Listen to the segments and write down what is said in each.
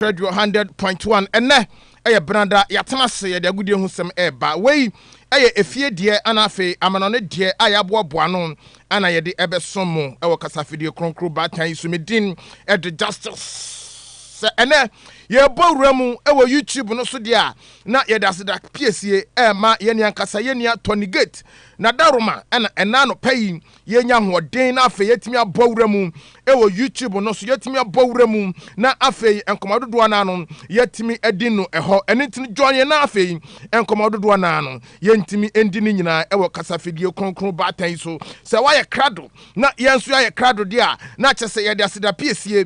Radio 100.1 ene eye branda yatena se ye de agudie hu sem eba wei eye efie die anafe amanone die ayaboaboa no ana ye de ebesomo ewo kasafidie kronkro batan isumedin ed justice ene ye bowramu ewo YouTube no so dia na ye da seda piesie ma ye ni ankasa ye ni Tonigate na daruma ena no payi ye nya hoden na afe yetimi abowramu ewo YouTube no so yetimi abowramu na afe enkomadodo na no yetimi edi no eho enitini join na afe enkomadodo na no yentimi endi ni nyina ewo kasafidie kronkron batan so se wa ye krado na yenso ya ye krado dia na chese ye da seda piesie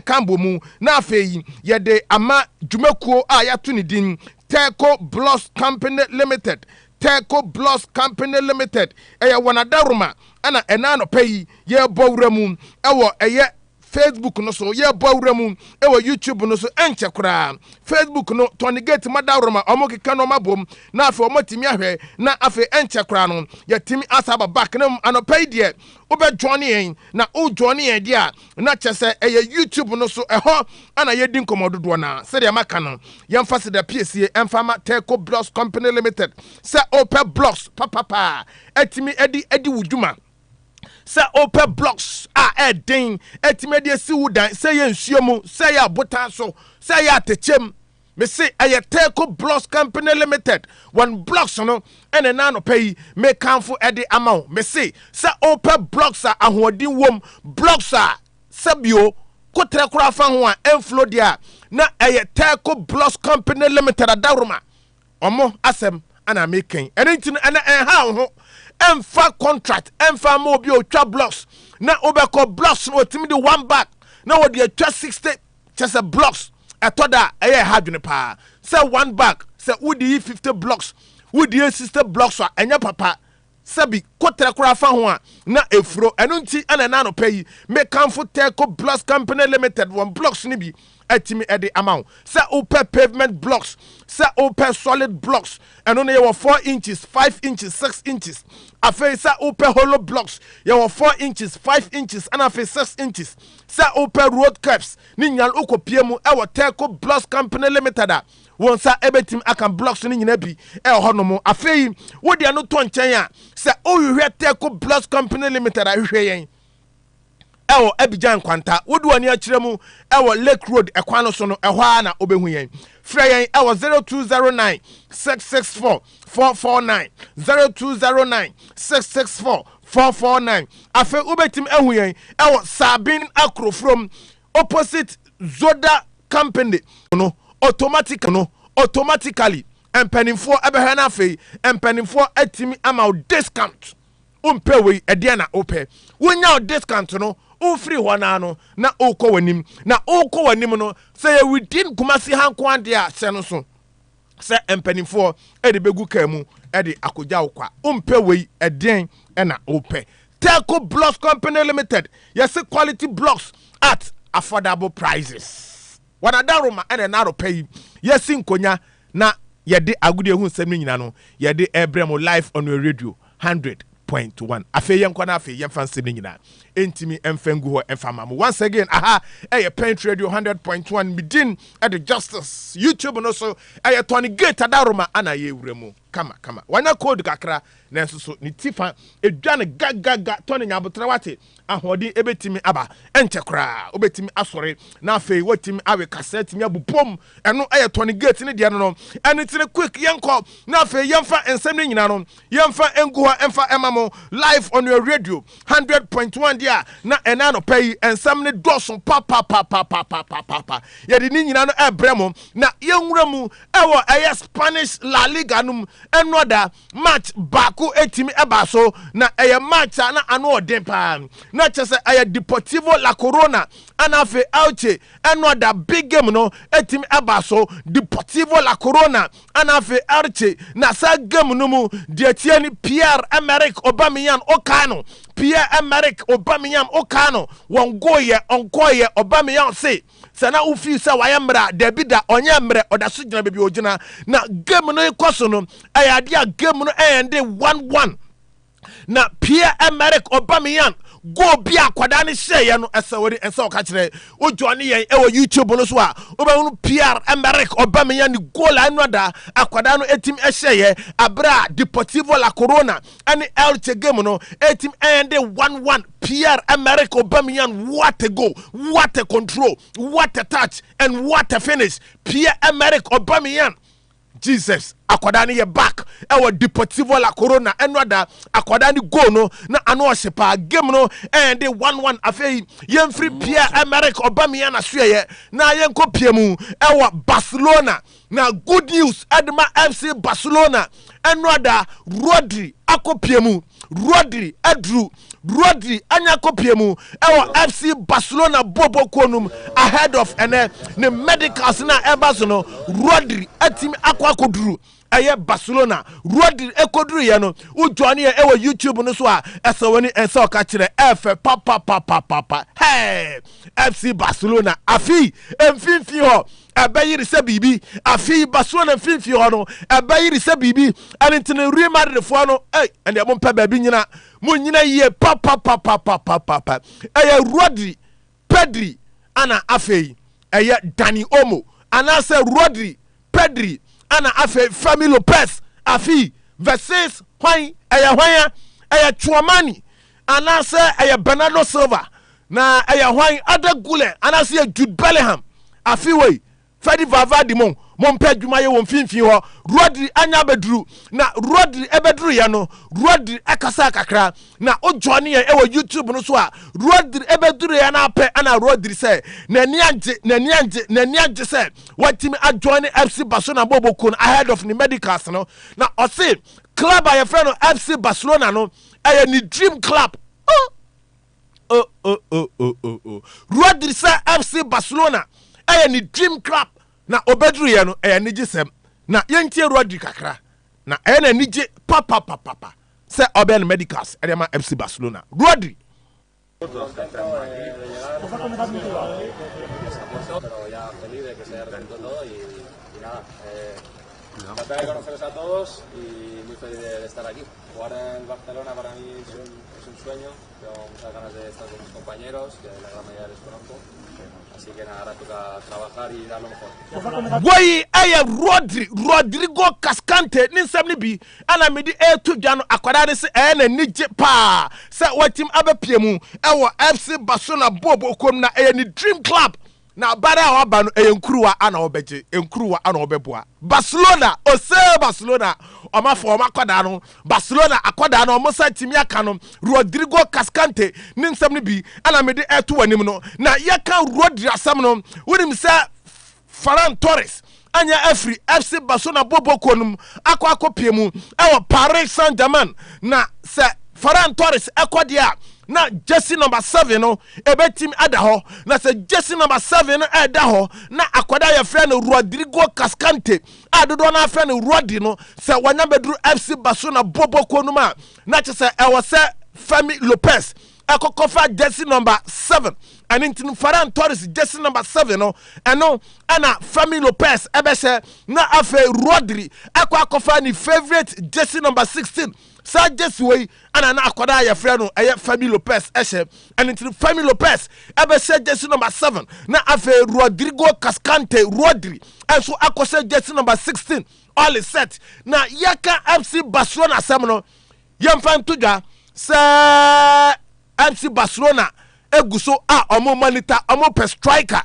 kambo mu na afe ye de ama dwumakuo a yato ni din Teco Bloss Company Limited Teco Bloss Company Limited wanadaruma ana enano pay ye bowramu ewo Facebook no so ye bowramu ewo YouTube no so enche kura Facebook no Tonigate madaruma omokeka no mabom na afi omotimi ahwe na afi enche kura no yetimi asaba back na anopay de obe join yen na o join yen dia na chese YouTube no so eho ana yedi nkomododo na se de maka no yemfa se da PSA emfama Teco Bloss Company Limited se open blocks papa etimi edi wuduma se open blocks den etimede si wudan se ye nsuomu se ya botan so se ya techem me say Teco Bloss Company Limited one blocks no ene na no pay me kanfo ede amount me say se open blocks ahoɔden wom blocks sabio kotre kura fa ho enflow dia na Teco Bloss Company Limited adaruma omo asem ana making ene ntin ene ha ho emfa contract emfa mo bi o twa blocks na obeko blocks no timi de one back na wo de twa 60 chese blocks etoda hadwene pa say one back say wudi 50 blocks wudi 60 blocks enya papa sabi kotra kura fa ho na efuro eno nti ana na no pay me kanfo Teco Bloss Company Limited one blocks ni bi etimi ede amount say open pavement blocks say open solid blocks and only you 4 inches 5 inches 6 inches afa say open hollow blocks you 4 inches 5 inches and afa 6 inches say open road caps ni nyal okopie mu e Teco Bloss Company Limited won sa ebetim akan blocks ni nyina bi ho no mu afa yi wo de no to nchen a say o hwe Teco Bloss Company Limited hwe yen ewo Abidjan kwanta wodu ani akiremu ewo Lake Road ekwano so no ehwa na obehu yen frɛ yen ewo 0209 664 449 0209 664 449 afa obetim ehu yen ewo Sabin Akro from opposite Zoda Company no automatically empanimfo ebehwe na afa empanimfo atimi ama discount umpe we ede na ope wonya discount no free wana no na okọ wanim no say within Kumasi hanko ande a se no so se empanimfo e de begu kamu e de akogya okwa umpe we eden na ope Teco Bloss Company Limited yes quality blocks at affordable prices wanadaruma ene na ro pay yes nkonya na ye de agudie hu nsem nyina no ye de ebrem live on your radio 100.1 afe yenkwana afe yemfa nsem nyina entimi emfengu ho emfama once again Paint Radio 100.1 midin at the Justice YouTube no so Tonigate adaruma ana ye wuremu kama wana code kakra na so ni tifa edwane gaga Tony nyabotra wate ahodi ebetimi aba enche kra obetimi asore na afe watimi awe cassette mi abupom eno Tonigate ne de no eno tire quick yenko na afe yemfa ensem ne nyina no yemfa engu ho emfa emamo live on your radio 100.1 dia na enano pay ensem ne doson papa ye de ni nyina no ebremo na yenwuramu ewo Spanish La Liga num enoda match baako etimi eba so na match na ano odem pa na chese Deportivo La Corona anafe Elche enoda big game no etimi eba so Deportivo La Corona anafe Elche na sa game no mu de tiani Pierre-Emerick Aubameyang okano Pierre-Emerick Aubameyang okano wongoye onkoye Aubameyang say sana ufi sa wayemra debida onye mre odaso gina bebi ogina na game no ikoso no ayade game no ende 1-1 na Pierre-Emerick Aubameyang go be akwadaa ne share no esawori ensa o ka kire o join yen e wo YouTube no so a obehunu PR Emerick Aubameyang ni goal anoda akwadaa no etim e share abra Deportivo La Corona and Elche game no etim end 1-1 PR Emerick Aubameyang. What a goal, what a control, what a touch, and what a finish. Pierre Emerick Aubameyang. Jesus, akwadani ye back. Ewa Deportivo La Corona. Enwada akwadani go no na ano shepa game no and 1-1 afei yen free Pierre Emerick Aubameyang na suye na yen ko piemu ewa Barcelona. Na good news Edma FC Barcelona. Enwada Rodri akopiemu. Rodri Edru Rodri anya kopiemu ewa FC Barcelona bobo konum ahead of ne medicals na ebas no Rodri atimi akwa koduru eye Barcelona Rodri ekoduru ye no ujoani ye ewa YouTube no so a esawani ensa ka kire efe papa hey FC Barcelona afi emfinfi ho abayiri se bibi afi Barcelona emfinfi ho no abayiri se bibi anintene Real Madrid fo no ende mo mpa baabi nyina munyina ye papa eye Rodri Pedri ana afei eye Dani Olmo ana se Rodri Pedri ana afei Fermin Lopez afi versus hwan eye Chouamani ana se eye Bernardo Silva na eye hwan Ada Gule ana se Jude Bellingham afi we Fedi Valverde mon pɛ dwuma ye won finfin ho Rodri anya bedru na Rodri ebedru ya no Rodri ekasa kakra na o join ye e wo YouTube no so a Rodri ebedru ya na pɛ ana Rodri say na ni anje say watimi adjoin FC Barcelona bobokun ahead of the medicals no na o say club a ye friend no FC Barcelona no aye ni dream club Rodri say FC Barcelona aye ni dream club na obedru ye no ni gisem na yentie Rodri kakra na na nije papa se oben medicals edema FC Barcelona Rodri Encantada de conoceros a todos y muy feliz de estar aquí. Jugar en Barcelona para mí es un sueño. Tengo muchas ganas de estar con mis compañeros, que la gran mayoría les conozco. Así que nada, ahora toca trabajar y dar lo mejor. Boy, Rodrigo Cascante, Ninsam Nibi, ana midi to Jano Aquadane se ene nije pa. Se watim abe piemu, ewa FC Barcelona bobo kom na ni dream club. Na bara wa no enkruwa ana obeje enkruwa ana obeboa Barcelona ose Barcelona omafo omakwada no Barcelona akwada no omosa timi aka no Rodrigo Cascante ninsam ne bi ana mede eto wanim no na yaka Rodri asam no wonim sa Ferran Torres anya afri FC Barcelona bobokonum akwakopiemu ewo Paris Saint-Germain na se Ferran Torres ekodia na jersey number 7 no ebetim adaho na se jersey number 7 no adaho na akwada ya friend Rodrigo Cascante adodo na friend Rodri no se wanya bedru FC Barcelona bobokonuma na che se ewo se Fermin Lopez ekokofa jersey number 7 and in Ferran Torres jersey number 7 no eno ana Fermin Lopez ebese na afe Rodri akofa ni favorite jersey number 16 sa jersey way ana na akoda ya frɛ no eye Fermin Lopez ehye and in Fermin Lopez ebese jersey number 7 na afe Rodrigo Cascante Rodri enso akose jersey number 16 all is set na yaka FC Barcelona sam no yemfan tudwa sa FC Barcelona eguso a omo monitor omo per striker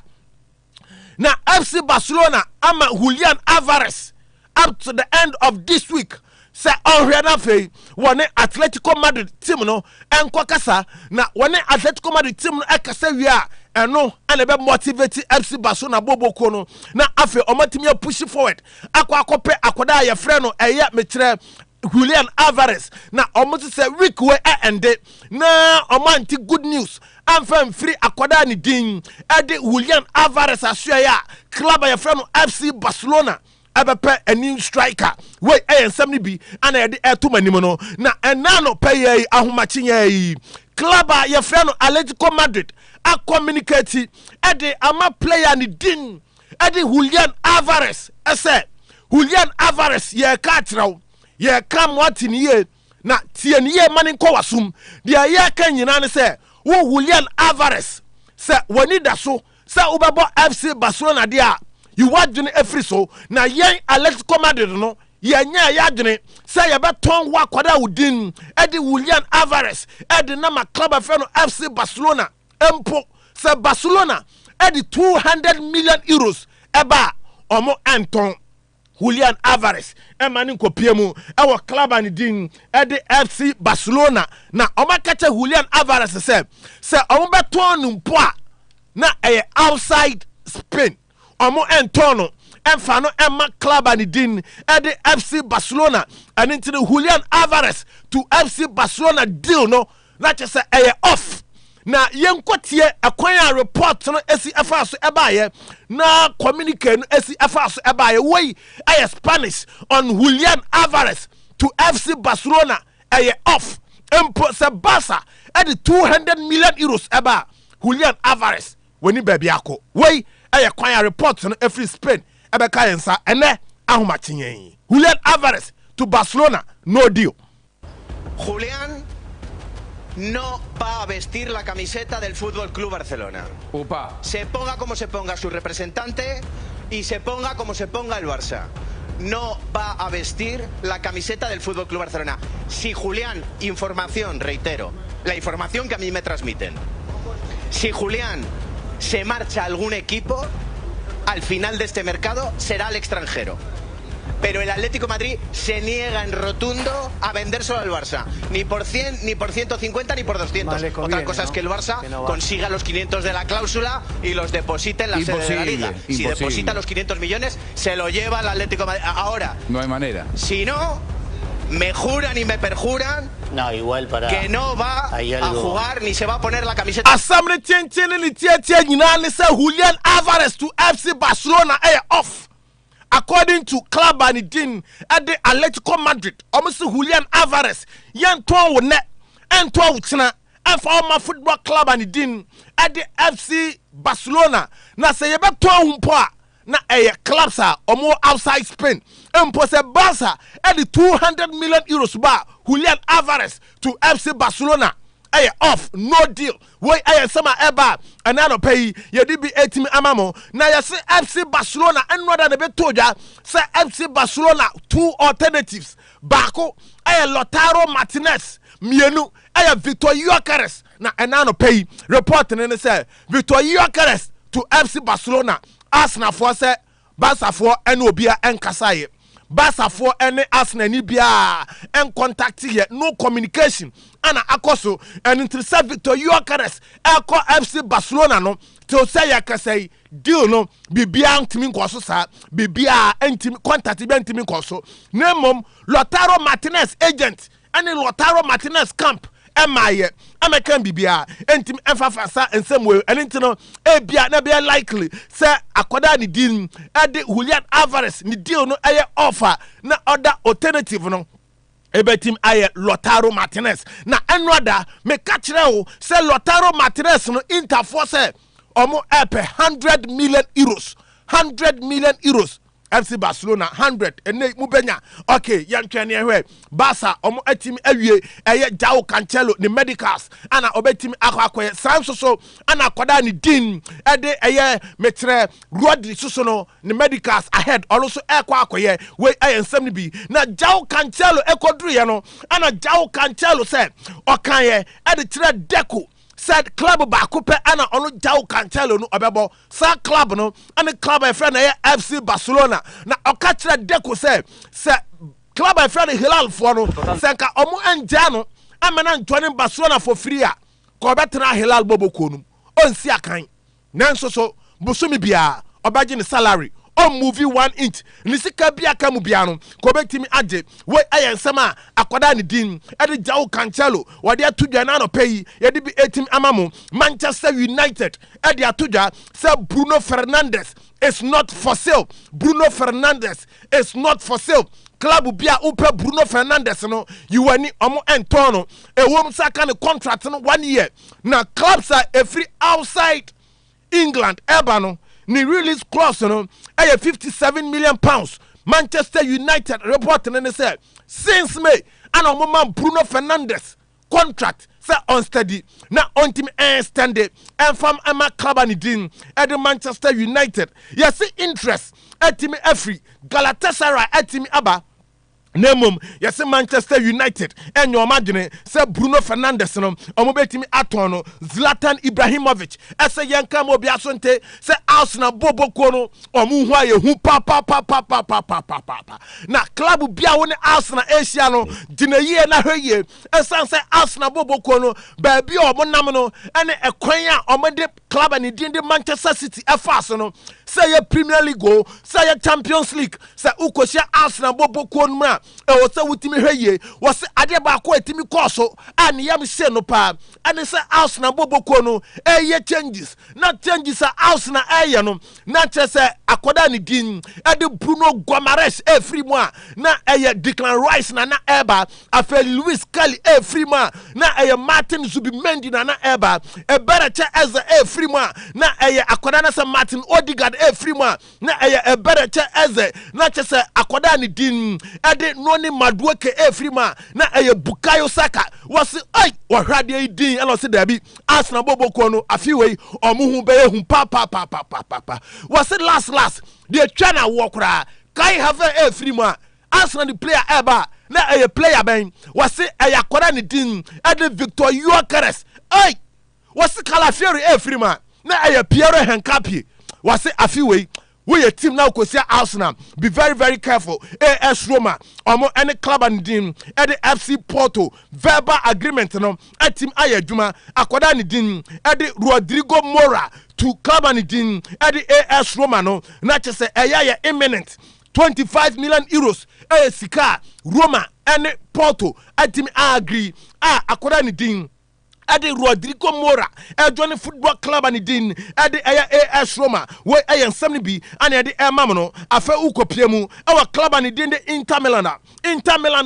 na FC Barcelona ama Julian Alvarez up to the end of this week say already fe wone Atletico Madrid team no enko kasa na wone Atletico Madrid team no ekasa wi a eno ana be motivate FC Barcelona boboko no na afi omatimi push forward akwakope akoda ya frɛ no eye mekyerɛ Julian Alvarez na omoto say week we ende na omanti good news amfam free akoda ni din ede Julian Alvarez asua ya club ya frɛ no FC Barcelona abepe a new striker we ensam ni bi ana yede eto manim no na enano pay ahomachi yi club ya frɛ no Atletico Madrid a communicate ede ama player ni din ede Julian Alvarez ese Julian Alvarez ye ka traw ye kam watini ye na tieniye mani ko wasum dia ye kan nyina ne se wo Julian Alvarez se woni da so se ubebo FC Barcelona dia you wadwene efri so na yen Atletico Madrid no yenya yadwene se ye beton wa kwada udin edi Julian Alvarez edi na ma club afa no FC Barcelona empo se Barcelona edi 200 million euros eba omo Anton Julian Alvarez emani kopiemu ewo club ani din edi FC Barcelona na omakache Julian Alvarez se omo beton mpo a na outside Spain omo entono emfa emma club ani din edi FC Barcelona and into the Julian Alvarez to FC Barcelona deal no na chese off na yenkotie akwan report no esi afa so ebaye na communique no esi afa so ebaye wey Spanish on Julian Alvarez to FC Barcelona off empo se Barca at the 200 million euros eba Julian Alvarez weni baby ako wey kwan report no every Spain ebeka yensa ene ahomatinyen Julian Alvarez to Barcelona no deal. Julian no va a vestir la camiseta del Fútbol Club Barcelona. Opa. Se ponga como se ponga su representante y se ponga como se ponga el Barça. No va a vestir la camiseta del Fútbol Club Barcelona. Si Julián, información, reitero, la información que a mí me transmiten. Si Julián se marcha a algún equipo, al final de este mercado será al extranjero. Pero el Atlético de Madrid se niega en rotundo a vendérselo al Barça. Ni por 100, ni por 150, ni por 200. Vale, conviene, Otra cosa es que el Barça no consiga los 500 de la cláusula y los deposite en la sede de la Liga. Si deposita los 500 millones, se lo lleva el Atlético de Madrid. Ahora, no hay manera. Si no, me juran y me perjuran igual para que no va a jugar ni se va a poner la camiseta. Asamble chenchene ni tietie nyina ne se Julian Alvarez to FC Barcelona off. According to club and din at the Atletico Madrid, almost Julian Alvarez, yan to ne and to china and for my football club and din at the FC Barcelona. Na say you bet to humpa na club sa or more outside Spain. And pose Barca at the 200 million euros bar Julian Alvarez to FC Barcelona. Off, no deal. Why sama eba and I don't pay ye DB 18 amamo. Now you say FC Barcelona and rather than be told ya say FC Barcelona two alternatives. Bako Lautaro Martinez Mienu Victor Gyökeres. Now and I don't pay reporting and say Victor Gyökeres to FC Barcelona. Arsenal for say Barca for Enobia and Kasaye. Barca for any Arsenal ni bia and contact here no communication ana akoso and intercept Victor Gyökeres eko FC Barcelona no to say ya say deal no bibia ntimi nkoso sa bibia ntimi contact bi ntimi nkoso nemom Lautaro Martinez agent and Lautaro Martinez camp emaye amekan bibia entim enfafasa ensemwe enintino ebia na bia likely say akoda ni din ade Julian Alvarez ni deal no offer na other alternative no ebetim Lautaro Martinez na enwada me kachire o say Lautaro Martinez no interforce omo 100 million euros 100 million euros FC Barcelona 100 ene mubenya okay yantwene ehwe Barca omo atimi awie Joao Cancelo ni medicals ana obetimi akwakoye sanso ana akoda ni din ede metre Rodri soso ni medicals ahead also akwakoye we ensem ni bi na Joao Cancelo ekodru ye no ana Joao Cancelo say okan ede tre Deco said club bakupe ana ono Joao Cancelo no obebo sa club no ana club e friend FC Barcelona na okachira Deco say club e friend Hilal for no senka omo anja no amena ntwane Barcelona for free a ko betra Hilal boboko no onsi akan nanso so busumi bia obaje ni salary on movie 1 inch ni sika bia ka mu bia no ko betimi age we ayensema akoda ni din e Joao Cancelo wode atudwa na no pay ye de bi 18 amamo Manchester United e de atudwa say Bruno Fernandes is not for sale. Bruno Fernandes is not for sale. Club bia upe Bruno Fernandes no you wani omo entono e wom saka ne contract no 1 year na clubs are every outside England eba no ni release clause no 57 million pounds. Manchester United report and say since May ana omoma Bruno Fernandes contract say unsteady na ontim extend and from Emma club and din at the Manchester United. Yes, interest etimi every Galatasaray etimi aba Nemum, yes, Manchester United, and your imagine, say Bruno Fernandes, Omobetimi Atono, Zlatan Ibrahimovic, as a young Camobiasonte, say Arsenal Bobo Kono, or Muhaye, who papa. Now, club Biawan Arsenal Asiano, Dinaye na Heye, and some say Arsenal Bobo Kono, Baby or Monamino, and a Quenya or Mede club and it did Manchester City, a fasono, say a Premier League go, say a Champions League, say Ukosia Arsenal Bobo Kono. Was witimi heye was ade ba ko etimi koso and yam se no pa and say Arsenal boboko no changes not changes Arsenal no na say akoda ni din ade Bruno Gomares free mo na Declan Rice na eba afa Luis Kelly free mo na Martin Zubimendi na eba e better as free mo na akoda na say Martin Odegaard free mo na e better as na say akoda ni din ade noni Madueke Efrima na Bukayo Saka was wahade din and say there be Arsenal Bobo Kono afiwe omuhu be hu pa was it last the China walkra kai have Efrima Arsenal the player eba na player ben was it yakora ni din ade Victor Yokeres was it Calafiori Efrima na Piero Henkapi was it afiwe. We a team now could say Arsenal. Be very, very careful. AS Roma, any club and team, any FC Porto, verbal agreement, a team Ayajuma, Akodani Din, Eddie Rodrigo Mora to club and team, Eddie AS Roma, not just a imminent 25 million euros. Sika, Roma, any Porto, a team I agree. Akodani Din. Ade Rodrigo Mora, Johnny Football Club and din, Ade AS Roma, where I am 70 and Ade Mamano, Afe Uko Piemu, our club and din the Inter Milan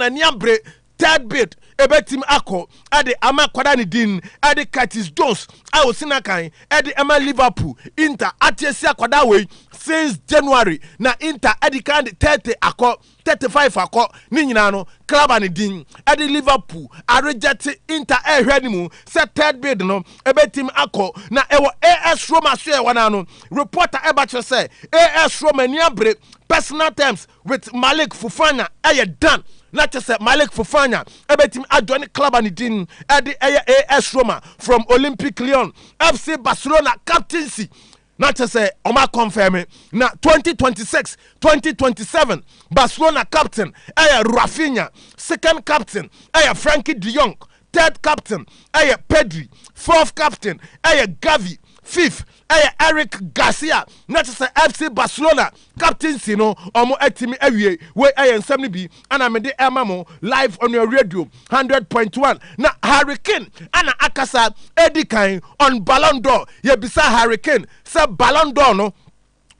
and Nyambre, third bid, Ebetim Ako, Ade Ama Kwadani Din, Ade Curtis Jones, Awo Sinakai, Ade Ama Liverpool, Inter, Atiesia Kwadawe, since January, na Inter, Ade Kandi 30 Ako. 35 ako ninyina club and din ade Liverpool arejete Inter ehwanimu se third bid no ebetim ako na ewo AS Roma so e wana no reporter ebacho say AS Roma niabre personal terms with Malik Fofana done not just Malik Fofana ebetim adwani club and din ade AS Roma from Olympic Lyon FC Barcelona captaincy. Not to say, Oma confirm it. Now, 2026, 2027, Barcelona captain, Rafinha, second captain, Frankie de Jong, third captain, Pedri, fourth captain, Gavi, fifth, Eric Garcia, not to say FC Barcelona, captaincy, Omo etimi ewie, where I am 70B, and I'm in the Emamo live on your radio, 100.1. Now, Hurricane, Anna Akasa, Eddie Kain on Ballon d'Or, Yebisa Hurricane, Sir Ballon d'Or, no.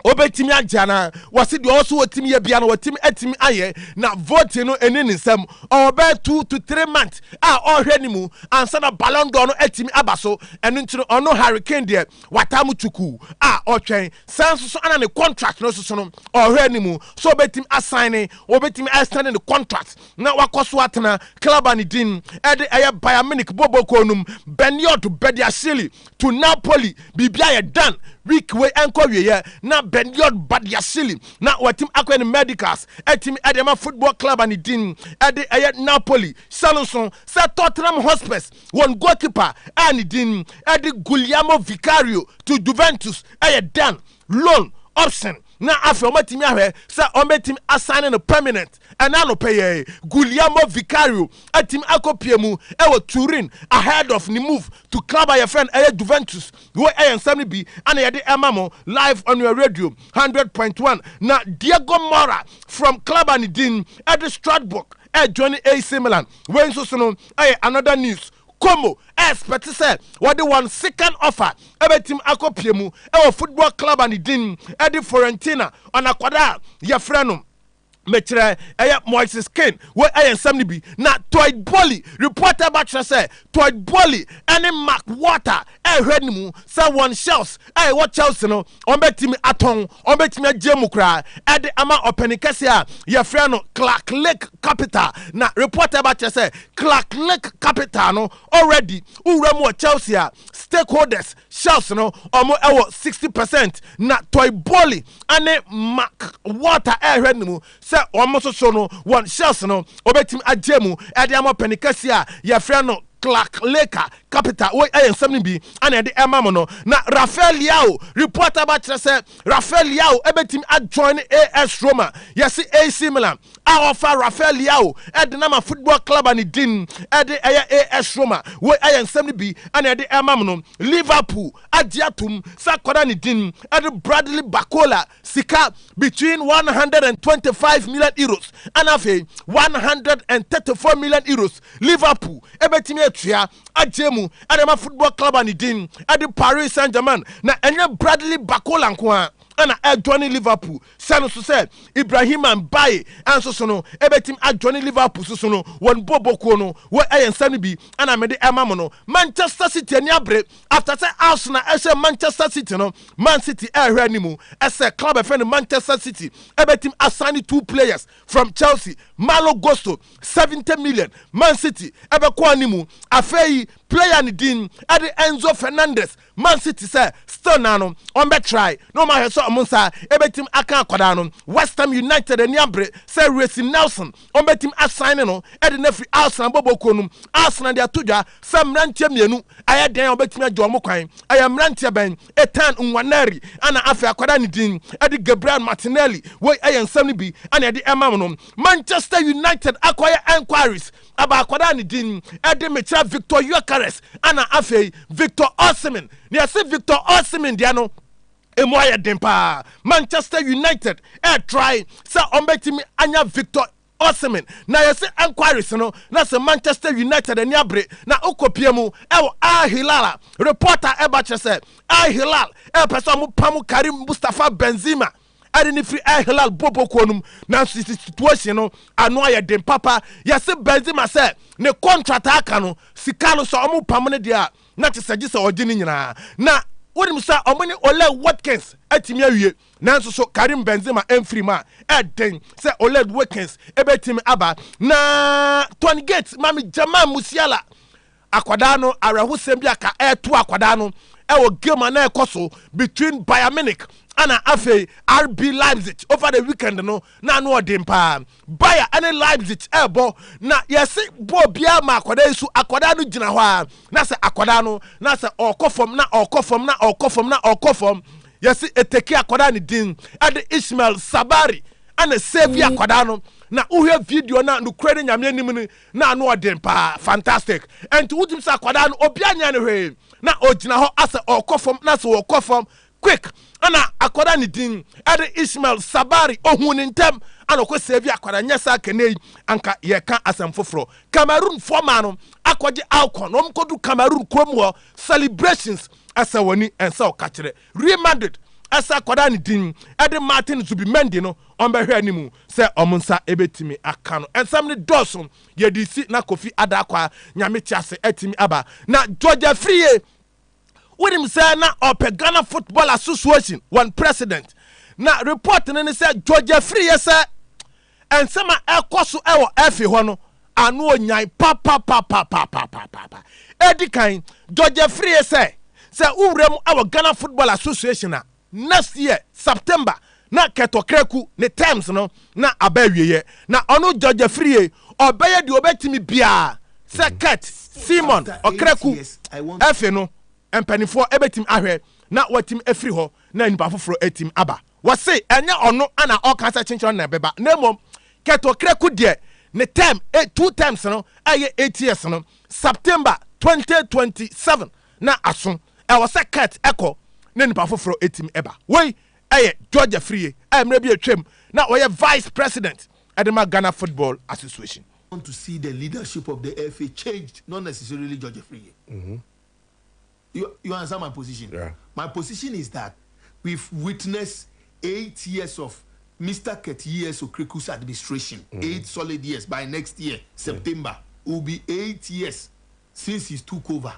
Obetimi ajana wasi di also otimi ye bia na watimi etimi aye na vote no enini nsem obe 2 to 3 months ohwe ni mu ansa na Ballon d'Or no etimi abaso enu ntino ono Hurricane de watamu chuku otwen sanso so ana ne contract no so no ohwe ni mu so obetimi assign obetimi extend the contract na wakoso atena club ani din ede Bayern Munich bobo konum Beniot Bediashile to Napoli bibia ye done week we enko we na Beniot Bediashile na watim akwa ni medicals etimi Adema Football Club and din ede Napoli Salonson sa Tottenham Hotspur one goalkeeper and din ede Guglielmo Vicario to Juventus done loan option na afi omatimi ahwe sa ometimi assign no permanent and now pay Guglielmo Vicario atim akopiemu Turin ahead of the move to club your friend Juventus where B and yede emamo live on your radio 100.1 na Diego Mora from club and din at the Strasbourg joining AC Milan when so no another news Como expect say what the one second offer ebetim akopiemu Football Club and din Fiorentina on akwada your friend metre Moises Kane we nsam bi na Toyd Bolly reporter ba kire say Toyd Bolly any Mark Water hwɛ ni mu say one shells what Chelsea no on betimi aton on betimi agemu kra de ama openikese a ye frɛ no Clark Lake Capital na reporter ba kire say Clark Lake Capital no already uwura mu Chelsea a stakeholders shells no omo 60% na Toyd Bolly any Mark Water hwɛ ni mu almost so no one shells no obetim agemu ediamo penikasia ya frɛ no Clark Lake Capital we nsam bi ana de emam no na Rafael Leao reporter ba kire say Rafael Leao ebetim join AS Roma yes AC Milan a offer Rafael Leao Edinama Football Club and din ede AS Roma we nsam bi ana de emam no Liverpool agiatum sakoda ni din ede Bradley Bacola sika between 125 million euros and afi 134 million euros Liverpool ebetim etua agemu Adama Football Club and din at the Paris Saint-Germain na enye Bradley Bacola nko ana adwani Liverpool sanu so say Ibrahim Mbaye anso so no ebetim adwani Liverpool so no won boboko no we nsani bi ana mede emam no Manchester City ani abre after say Arsenal Manchester City no Man City hwe animu club friend Manchester City ebetim assign 2 players from Chelsea Malo Gusto 70 million Man City ebeko animu afei player ni din ade Enzo Fernandez Man City say still nano on be try no ma so omunsa ebetim aka akoda no West Ham United ani abre say Racing Nelson on betim assign no ade na free Arsenal boboko no Arsenal de atodwa say mrantie mienu aye den obetim agyo mo kwan aye mrantie ben Etan Nwaneri ana afi akoda ni din ade Gabriel Martinelli we aye nsam ni bi ana de emam no Manchester United akoya enquiries aba akoda ni din ade mecha Victor Gyökeres ana afi Victor Osimhen ne say Victor Osimhen dia no emoya dempa Manchester United try say ombetimi anya Victor Osimhen na yesi enquiries no na say Manchester United ani abre na okopie mu Al Hilal reporter ebache say Al Hilal person mu pamu Karim Mustafa Benzema adini free Al Hilal boboko num na situation no ano aye dem papa yesi Benzema say ne contract aka no sika no so omu pam ne dia na te sagi se ogini nyina na wonim sa omani Ole Watkins atimi awie nanso so Karim Benzema emfiri ma eden se Ole Watkins ebetimi aba na Tony Gates mami Jamal Musiala akwada no arahusem bi aka eto akwada no ewo game na ekoso between Bayern Munich ana afe RB Leipzig over the weekend no na no odempa Bayer and Leipzig ebo na yesi bo bia ma akwada isu akwada no gina ho a na se akwada no na se okofom na okofom na okofom na okofom yesi eteki akwada ni din ade Ismail Sabari ana save akwada no na uhwe video na no krede nyame anim ni na no odempa fantastic and udim sa akwada no obia nya ne hwe na ogina ho ase okofom na se okofom quick ana akwada ni din ade Ismail Sabari ohun ntem ana ko save akwada nyesa kanei anka ye ka asem foforo Cameroon former no akwaje alcon no mkodu Cameroon kromwo celebrations asa woni ensa okakire Real Madrid asa akwada ni din ade Martin Zubimendi no onbehwe animu se omunsa ebetimi aka no ensam ni doson ye disi na Kofi Adakwa nyame tiase etimi aba na Georgia Free wonim say na Ghana Football Association one president na report ne say Georgia Free say ensema ekoso ewo efi ho no anu onyan papa edikan Georgia Free say urem ewo Ghana Football Association na next year September na ketokreku ne terms no na abawieye na ono Georgia Free obeye di obetimi bia say cat Simon okreku efi no empanifo ebetim ahwe na watim efri ho na nipa foforo etim aba wase enya ono ana okasa chinchon na beba na mom keto kreku de ne term 2 times no aye 8 years no September 2027 na aso e wase cat eko na nipa foforo etim eba we aye Georgia Free amre bi atwam na oye vice president Edema Ghana Football Association. I want to see the leadership of the FA changed, not necessarily Georgia Free. You understand my position? Yeah. My position is that we've witnessed 8 years of Mr. Ketiyes Okriku's administration, 8 solid years. By next year, September, will be 8 years since he took over.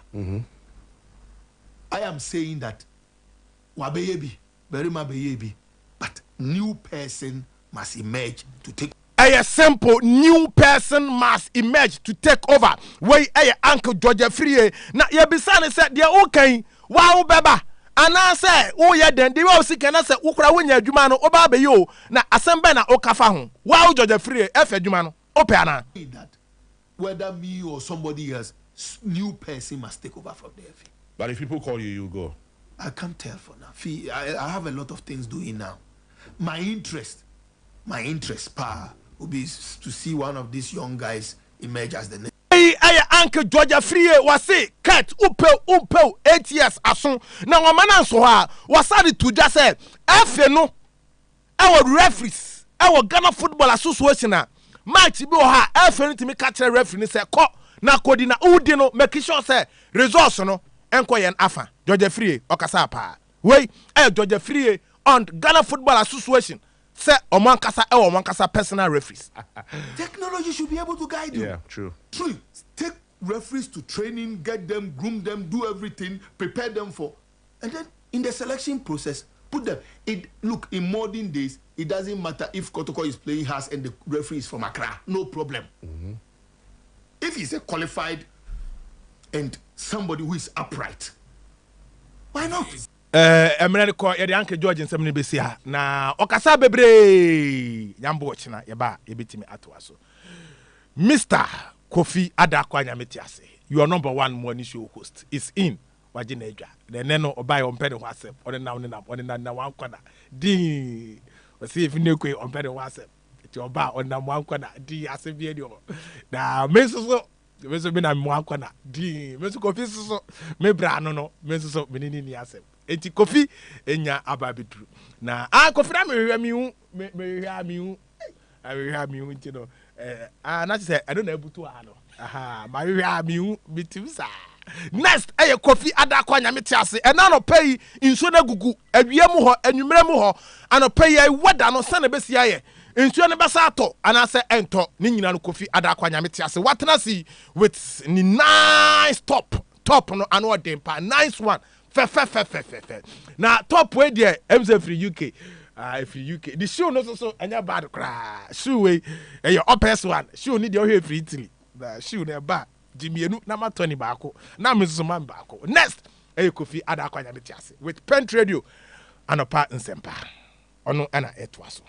I am saying that Wabeyebi, Berima Beyebi, but new person must emerge to take. A simple new person must emerge to take over. Where Uncle George Free na Yabisani said, "They are okay. Wow, Baba." And I say, "Oh yeah, then they will see can I say Ukra when you Jumano Oba Beyo na Asembe na Okafahu. Wow, George Free, F Jumano, Opeana." That whether me or somebody else, new person must take over from the FA. But if people call you, you go. I can't tell for now. I have a lot of things doing now. My interest, pa, will be to see one of these young guys emerge as the next. Hey, Uncle George Free was say, cat, upel, 8 years ason. Now, a man so was started to just say, no, our referees, our Ghana Football Association, match be ha, F to me catch a referee, say, call, na kodina, udino, make sure say, resource no, enquire afa, George Free, Okasapa. Wait, George Free on Ghana Football Association. Say Omankasa personal referees. Technology should be able to guide you. Yeah, true. True. Take referees to training, get them, groom them, do everything, prepare them for, and then in the selection process, put them. Look, in modern days, it doesn't matter if Kotoko is playing Hearts and the referee is from Accra. No problem. If he's a qualified and somebody who is upright, why not? Eminent ko ye de Uncle George nsem be sia na okasa bebre nyambo china ye ba ye betimi atwa so. Mr. Kofi Adakwa Nyametiase, your number 1 morning show host is in wagina edwa. The neno obai ompede ho asem ode na wan kwana di o see if ne kwe ompede ho asem ti oba ode na wan kwana di asem bi edi o na meso bi na wan kwana di meso Kofi so me bra no meso menini ni asem enti Kofi enya ababedru na Kofi na me hwa mi hu enti no na say I don't know butu ano ma hwa mi hu bitimsa next Kofi Adakwa Nyametiase ena no pay inso na gugu awiam ho anwumrem ho anopai wada no sane besi aye inso ne besa ato ana say ento ni nyina no Kofi Adakwa Nyametiase watena si with ni nice top no ano dempa nice one fe na top we there MZ free UK UK the show no so anya bad cry shoe we your upest one shoe need your hair free Italy the shoe na ba jimienu na matoni baako na meso man baako next Kofi Adakwa Nyametiase with Pent Radio anopa nsempa ono ana etwaso